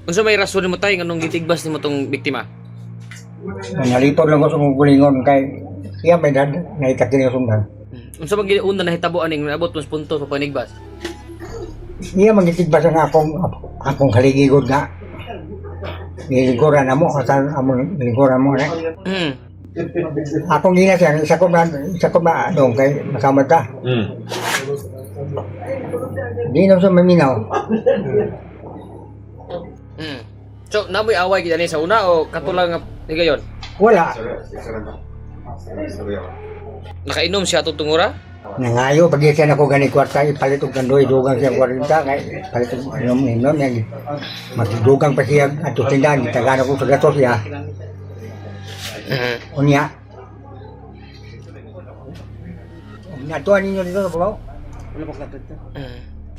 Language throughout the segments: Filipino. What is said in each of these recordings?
Unsa may rason nimo tay nganong gitigbas nimo tong biktima? Nalipod lang ko sa kong kulingon kay iya may dad na itakin yung sundan. Unsa man gid una nahitaboan ning naabot mas punto sa panigbas? Iya magitigbas ang akong haligigod nga. Niliguran na mo, kasal among niliguran mo na. Akong gina siya, isa ko ba doon kay masama ta. Di na siya maminaw. So, namoy away gid ani sa una o katulang nga higayon? Wala. Nakainom siya tutungura? Nangayo, pag siya na ko gani kwarta, ipalit og kandoy, dugang siya 40, kay palit og inom, yan. Magdugang pa siya at tindahan, itagana ko sa gato siya. Unya. Natuan ninyo dito na po. Wala pa kapit to.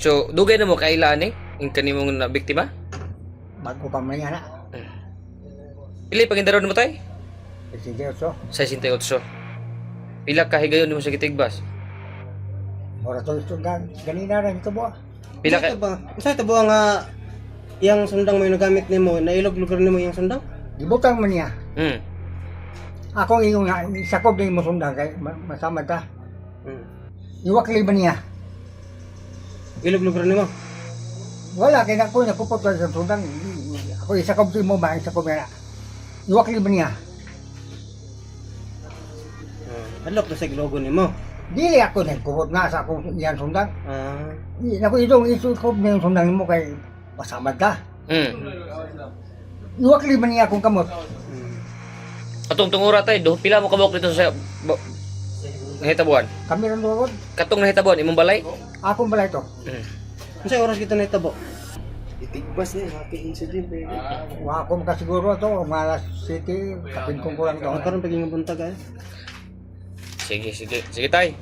So, dugay na mo kailan ni yung kanimong na biktima? Bago pa man yan na. Pili pagindaro mo tay? Sige, so. 68. Pila ka higayon nimo sa gitigbas? Mora to ito, ganina rin ito po. Pila ka Unsa ito ba nga yang sundang mo yung nagamit nimo, nailog-lugar nimo yung sundang? Gibutang man niya. Hmm. Ako yung nga, isakob din mo sundan kay masama ta. Iwakli ba niya? Ilog-lugar nimo. Wala, kaya ako napupot sa sundan. Ako isakob din mo ba, isakob na. Iwakli ba niya? Hadlok na sa logo nimo. Dili ako nagpupot nga sa akong yan sundan. Ako itong isakob na yung sundan mo kay masama ta. Iwakli ba niya akong kamot? Katong tungura tay, pila mo kabok dito sa nahitabuan? Kami rin doon. Katong nahitabuan imong balay? Akong balay to. Unsa oras kita nahitabo? Itigbas niya, happy incident eh. Wa ako makasiguro to, malas city, kapin kong kulang to. Karon paging buntag ay. Sige tay.